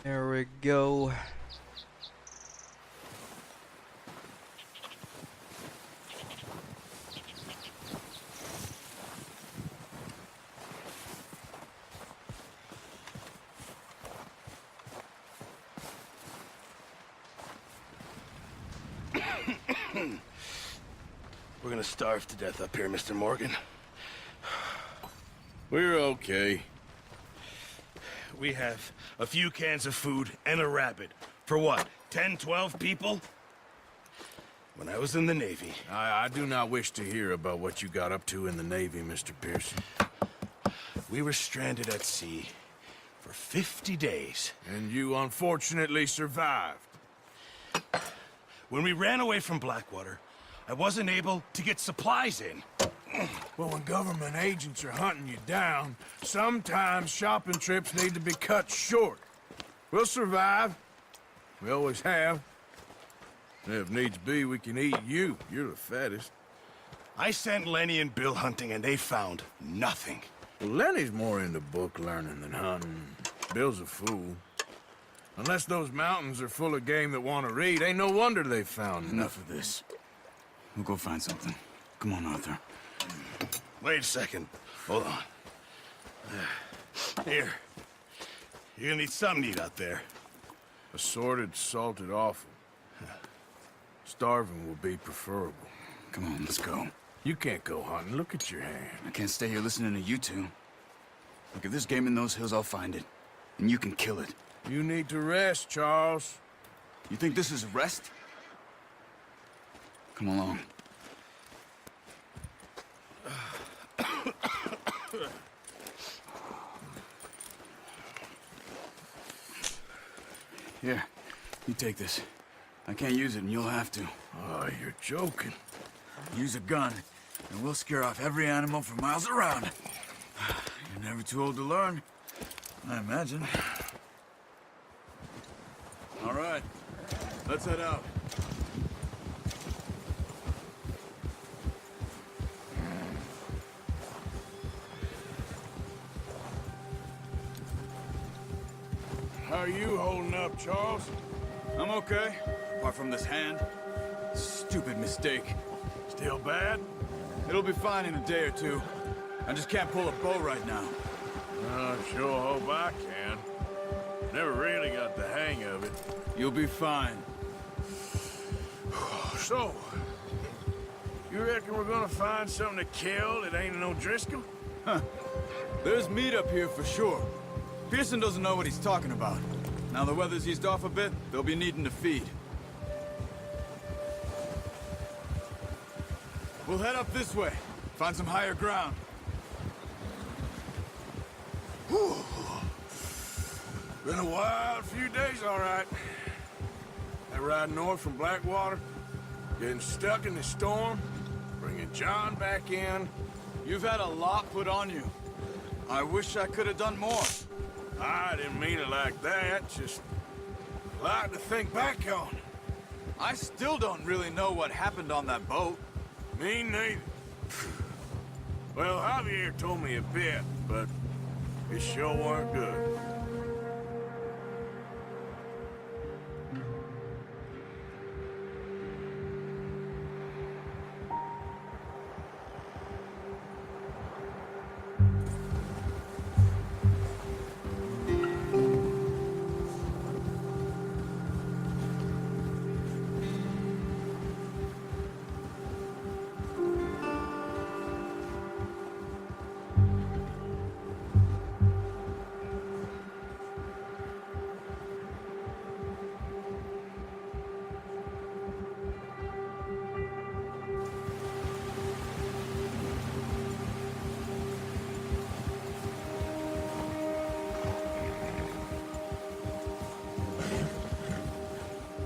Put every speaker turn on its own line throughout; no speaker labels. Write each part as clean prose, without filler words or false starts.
There we go.
We're gonna starve to death up here, Mr. Morgan.
We're okay.
We have a few cans of food and a rabbit. For what, 10, 12 people? When I was in the Navy...
I do not wish to hear about what you got up to in the Navy, Mr. Pearson.
We were stranded at sea for 50 days.
And you unfortunately survived.
When we ran away from Blackwater, I wasn't able to get supplies in.
Well, when government agents are hunting you down, sometimes shopping trips need to be cut short. We'll survive. We always have. If needs be, we can eat you. You're the fattest.
I sent Lenny and Bill hunting, and they found nothing.
Well, Lenny's more into book learning than hunting. Bill's a fool. Unless those mountains are full of game that want to read, ain't no wonder they found
Enough of this. We'll go find something. Come on, Arthur.
Wait a second. Hold on. Here. You're gonna need something to eat out there.
Assorted, salted offal. Starving will be preferable.
Come on, let's go.
You can't go hunting. Look at your hand.
I can't stay here listening to you two. Look, if there's game in those hills, I'll find it. And you can kill it.
You need to rest, Charles.
You think this is rest? Come along. Here, you take this. I can't use it, and you'll have to.
Oh, you're joking.
Use a gun, and we'll scare off every animal for miles around. You're never too old to learn, I imagine. All right, let's head out.
How are you holding up, Charles?
I'm okay, apart from this hand. Stupid mistake.
Still bad?
It'll be fine in a day or two. I just can't pull a bow right now.
I sure hope I can. Never really got the hang of it.
You'll be fine.
So, you reckon we're gonna find something to kill that ain't no Driscoll?
There's meat up here for sure. Pearson doesn't know what he's talking about. Now the weather's eased off a bit, they'll be needing to feed. We'll head up this way. Find some higher ground.
Whew. Been a wild few days, all right. That ride north from Blackwater, getting stuck in the storm, bringing John back in.
You've had a lot put on you. I wish I could have done more.
I didn't mean it like that, just a lot to think back on.
I still don't really know what happened on that boat.
Me neither. Well, Javier told me a bit, but it sure weren't good.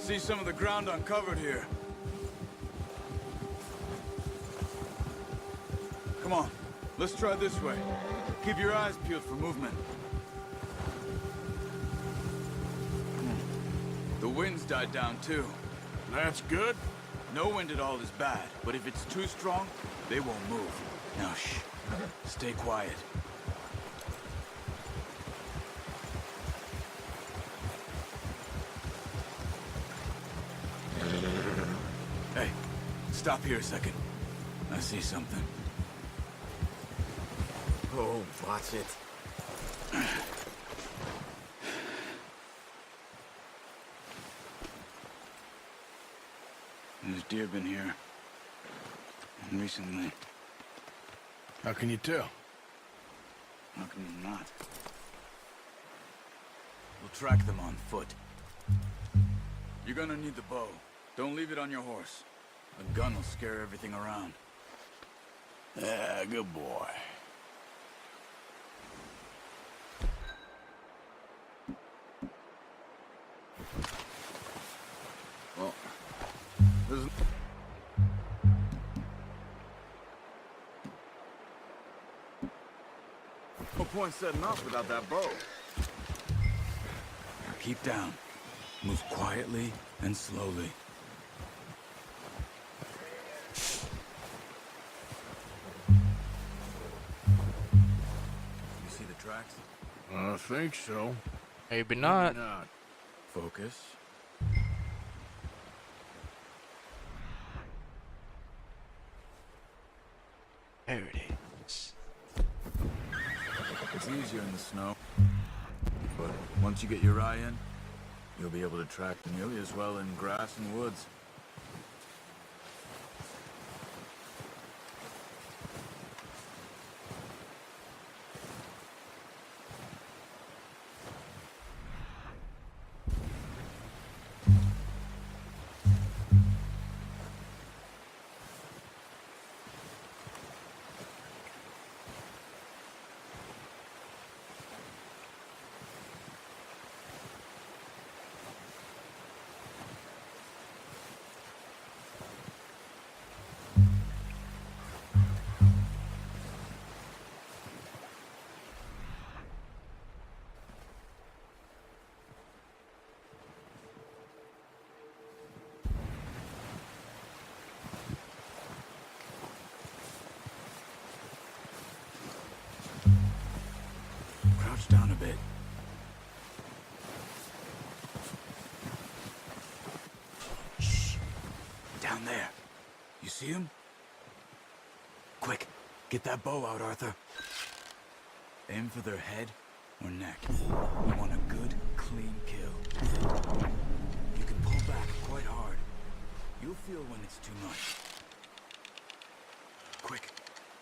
See some of the ground uncovered here. Come on, let's try this way. Keep your eyes peeled for movement. The wind's died down too.
That's good.
No wind at all is bad, but if it's too strong, they won't move. Now shh, stay quiet. Stop here a second. I see something.
Oh, watch it.
There's deer been here. And recently.
How can you tell?
How can you not? We'll track them on foot. You're gonna need the bow. Don't leave it on your horse. A gun will scare everything around.
Yeah, good boy.
Well, there's no point setting off without that bow.
Keep down. Move quietly and slowly. You see the tracks?
I think so.
Maybe not.
Not.
Focus.
There it is.
It's easier in the snow. But once you get your eye in, you'll be able to track nearly as well in grass and woods. Crouch down a bit. Shh. Down there. You see him? Quick, get that bow out, Arthur. Aim for their head or neck. You want a good, clean kill. You can pull back quite hard. You'll feel when it's too much. Quick,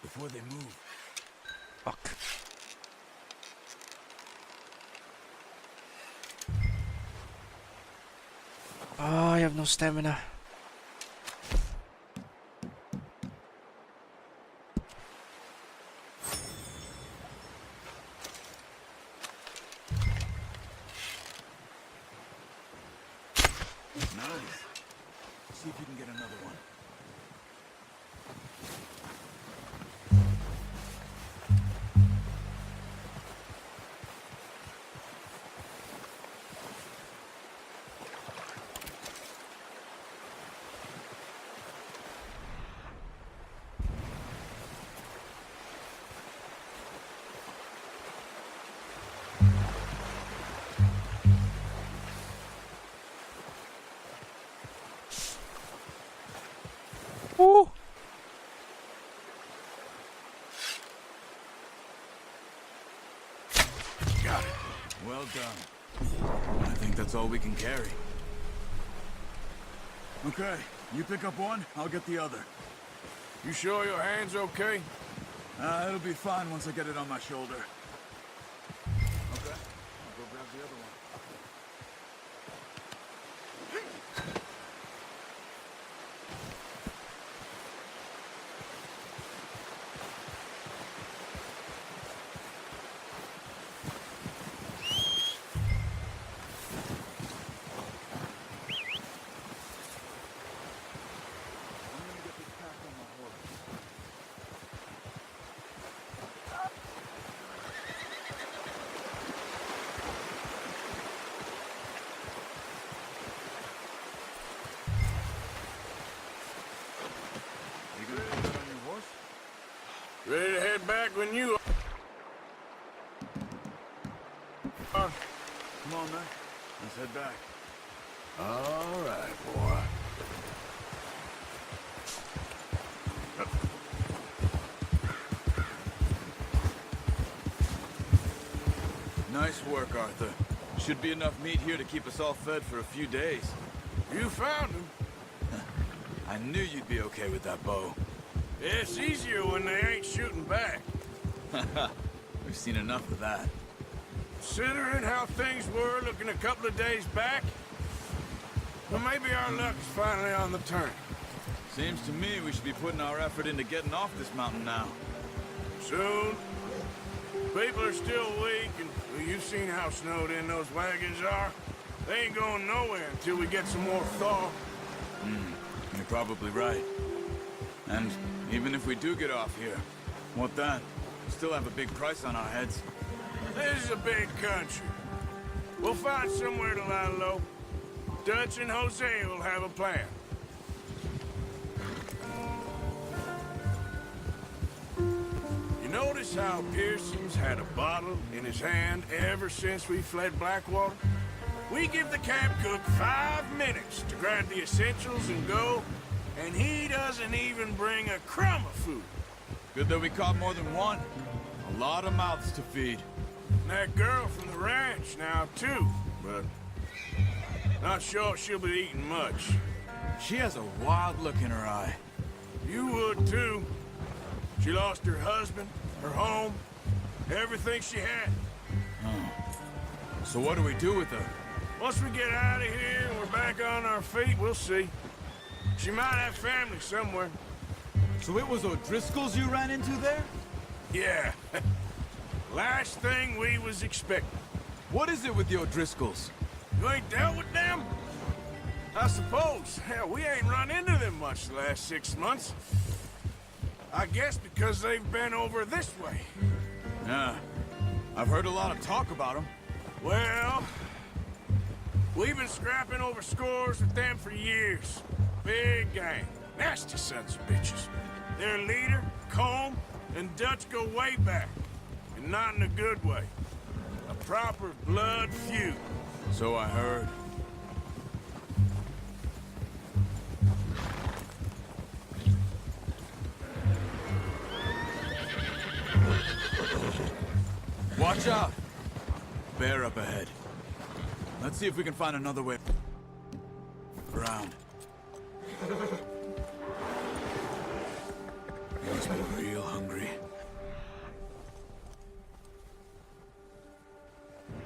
before they move.
Fuck. Oh, I have no stamina.
Nice. See if you can get another one.
Woo!
Got it. Well done. I think that's all we can carry. Okay, you pick up one, I'll get the other.
You sure your hand's okay?
It'll be fine once I get it on my shoulder. Okay, I'll go grab the other one. I'm gonna get this pack on my horse. You gonna put that on your horse?
Ready to head back when you are?
Come on, man. Let's head back.
All right, boy.
Nice work, Arthur. Should be enough meat here to keep us all fed for a few days.
You found him.
I knew you'd be okay with that bow.
It's easier when they ain't shooting back.
We've seen enough of that.
Considering how things were looking a couple of days back, well, maybe our luck's finally on the turn.
Seems to me we should be putting our effort into getting off this mountain now.
Soon. People are still weak, and well, you've seen how snowed in those wagons are. They ain't going nowhere until we get some more thaw.
You're probably right. And even if we do get off here, what then? We still have a big price on our heads.
This is a big country. We'll find somewhere to lie low. Dutch and Jose will have a plan. You notice how Pearson's had a bottle in his hand ever since we fled Blackwater? We give the camp cook 5 minutes to grab the essentials and go, and he doesn't even bring a crumb of food.
Good that we caught more than one. A lot of mouths to feed.
And that girl from the ranch now, too, but not sure she'll be eating much.
She has a wild look in her eye.
You would, too. She lost her husband, her home, everything she had.
So what do we do with her?
Once we get out of here and we're back on our feet, we'll see. She might have family somewhere.
So it was O'Driscoll's you ran into there?
Yeah. Last thing we was expecting.
What is it with the O'Driscolls?
You ain't dealt with them? I suppose. Hell, we ain't run into them much the last 6 months. I guess because they've been over this way.
Yeah. I've heard a lot of talk about them.
Well, we've been scrapping over scores with them for years. Big gang. Nasty sons of bitches. Their leader, Combe, and Dutch go way back. And not in a good way. A proper blood feud.
So I heard. Watch out! Bear up ahead. Let's see if we can find another way around. He must be real hungry.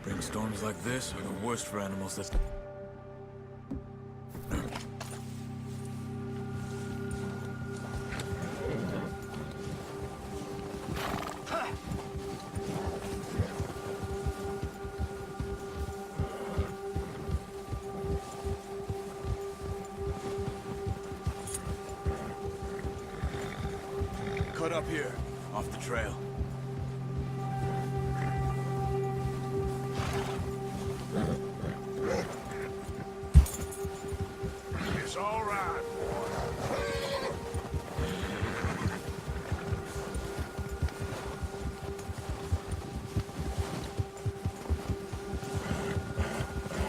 Bring storms like this are the worst for animals that... Cut up here, off the trail.
It's all right,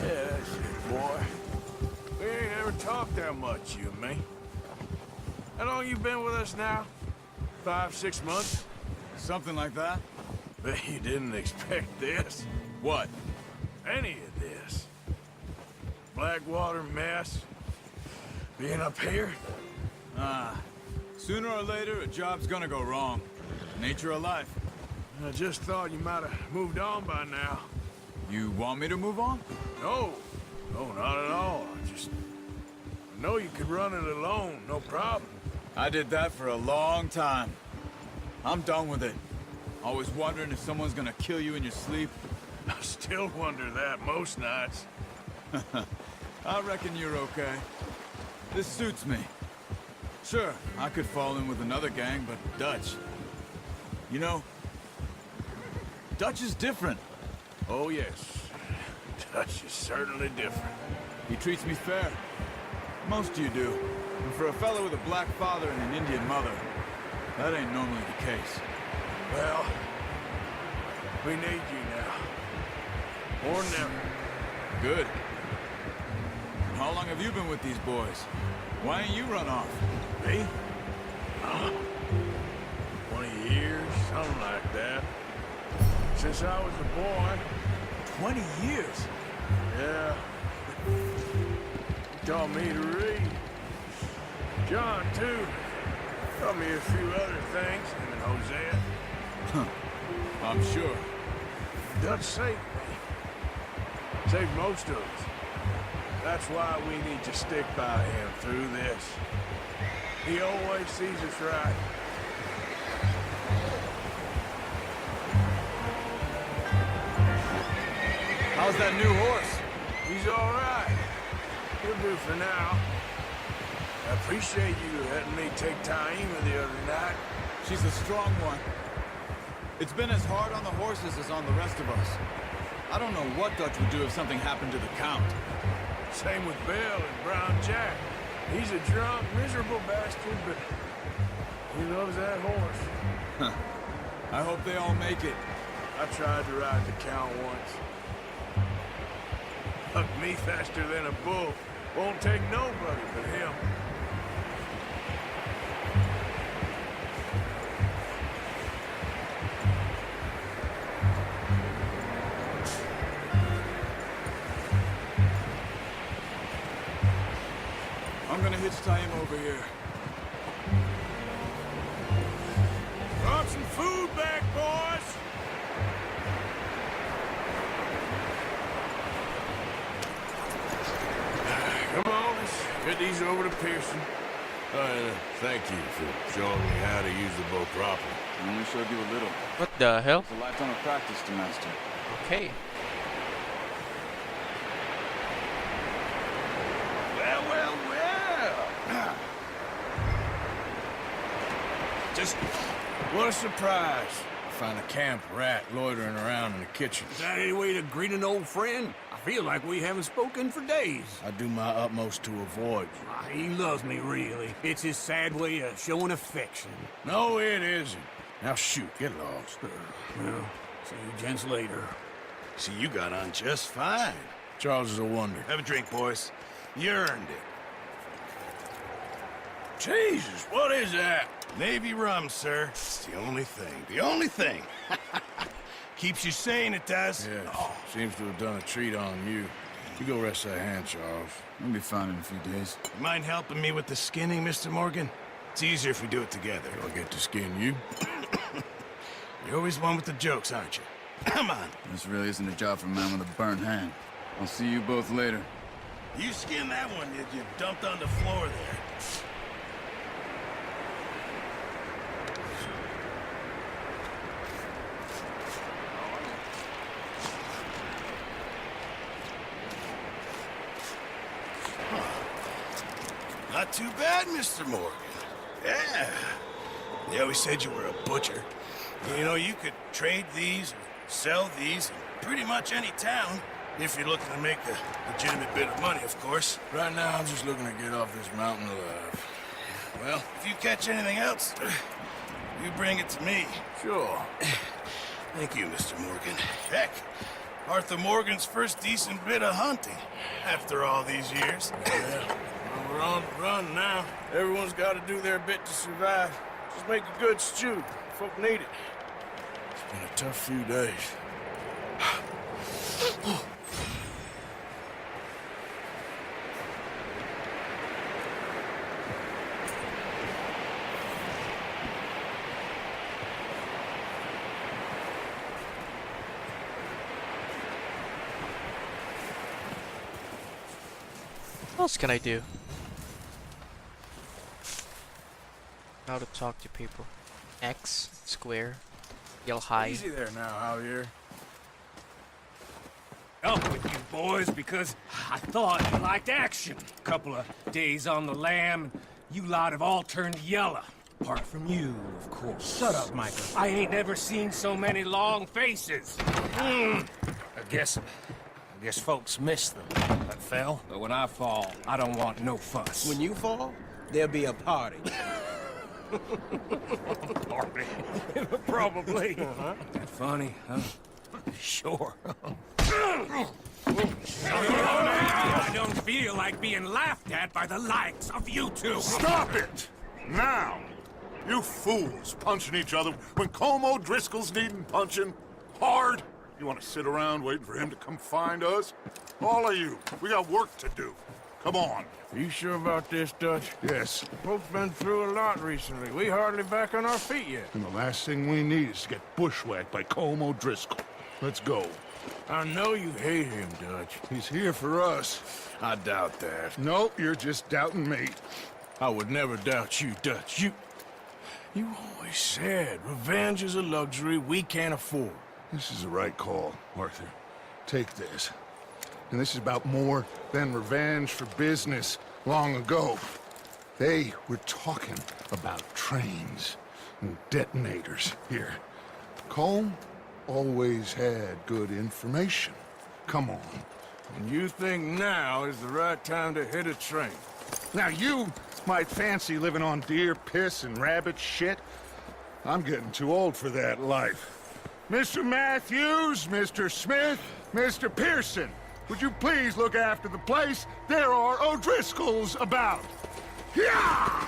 yeah, that's it, boy. We ain't ever talked that much, you and me. How long you been with us now? 5, 6 months?
Something like that?
Bet you didn't expect this.
What?
Any of this. Blackwater mess. Being up here.
Sooner or later, a job's gonna go wrong. Nature of life.
I just thought you might have moved on by now.
You want me to move on?
No. No, not at all. I know you could run it alone, no problem.
I did that for a long time. I'm done with it. Always wondering if someone's gonna kill you in your sleep.
I still wonder that most nights.
I reckon you're okay. This suits me. Sure, I could fall in with another gang, but Dutch... You know, Dutch is different.
Oh, yes. Dutch is certainly different.
He treats me fair. Most of you do. And for a fellow with a black father and an Indian mother, that ain't normally the case.
Well, we need you now. Or never.
Good. How long have you been with these boys? Why ain't you run off?
Me? 20 years, something like that. Since I was a boy,
20 years.
Yeah. He taught me to read. John, too. Taught me a few other things. Him and Hosea.
I'm sure.
Dutch saved me. Saved most of us. That's why we need to stick by him through this. He always sees us right.
How's that new horse?
He's all right. He'll do for now. I appreciate you letting me take Taima the other night.
She's a strong one. It's been as hard on the horses as on the rest of us. I don't know what Dutch would do if something happened to the Count.
Same with Bill and Brown Jack. He's a drunk, miserable bastard, but he loves that horse.
I hope they all make it.
I tried to ride the Count once. Hucked me faster than a bull. Won't take nobody but him.
I'm gonna hitch Taima over here.
Brought some food back, boys! Come on, let's get these over to Pearson. Thank you for showing me how to use the bow properly.
I only showed you a little.
What the hell?
It's a lifetime of practice to master.
Okay.
Well, well, well! Just what a surprise. Find a camp rat loitering around in the kitchen.
Is that any way to greet an old friend? I feel like we haven't spoken for days.
I do my utmost to avoid you.
He loves me, really. It's his sad way of showing affection.
No, it isn't. Now shoot, get lost.
Well, see you gents later.
See, you got on just fine.
Charles is a wonder.
Have a drink, boys. You earned it.
Jesus, what is that?
Navy rum, sir. It's the only thing. The only thing. Keeps you sane, it does.
Yes, seems to have done a treat on you. You go rest that hand, Charles.
We'll be fine in a few days.
You mind helping me with the skinning, Mr. Morgan? It's easier if we do it together.
I'll get to skin you.
You're always one with the jokes, aren't you? Come on.
This really isn't a job for a man with a burnt hand. I'll see you both later.
You skinned that one you dumped on the floor there. Not too bad, Mr. Morgan. Yeah. They always said you were a butcher. You know, you could trade these, or sell these, in pretty much any town, if you're looking to make a legitimate bit of money, of course.
Right now, I'm just looking to get off this mountain alive.
Well, if you catch anything else, you bring it to me.
Sure.
Thank you, Mr. Morgan. Heck, Arthur Morgan's first decent bit of hunting, after all these years.
Yeah. Well, we're on the run now. Everyone's got to do their bit to survive. Just make a good stew. Folk need it. It's been a tough few days.
What else can I do? How to talk to people. X, square, yell hi.
Easy there now, Javier.
Up with you boys because I thought you liked action. Couple of days on the lam, you lot have all turned yellow. Apart from you, of course. Shut up, Micah. I ain't never seen so many long faces. I guess folks miss them. I fell, but when I fall, I don't want no fuss.
When you fall, there'll be a party.
Party. Probably. That funny, huh? Sure. I don't feel like being laughed at by the likes of you two.
Stop it! Now! You fools punching each other when Como Driscoll's needing punching. Hard. You want to sit around waiting for him to come find us? All of you, we got work to do. Come on.
You sure about this, Dutch?
Yes.
Folks been through a lot recently. We hardly back on our feet yet.
And the last thing we need is to get bushwhacked by Colm O'Driscoll. Let's go.
I know you hate him, Dutch.
He's here for us.
I doubt that.
No, you're just doubting me.
I would never doubt you, Dutch. You always said revenge is a luxury we can't afford.
This is the right call, Arthur. Take this. And this is about more than revenge for business long ago. They were talking about trains and detonators here. Colm always had good information. Come on.
And you think now is the right time to hit a train?
Now you might fancy living on deer piss and rabbit shit. I'm getting too old for that life. Mr. Matthews, Mr. Smith, Mr. Pearson, would you please look after the place? There are O'Driscolls about. Yeah!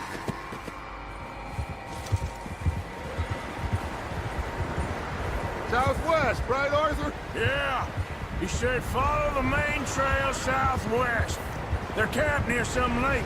Southwest, right, Arthur?
Yeah. He said follow the main trail southwest. They're camped near some lake.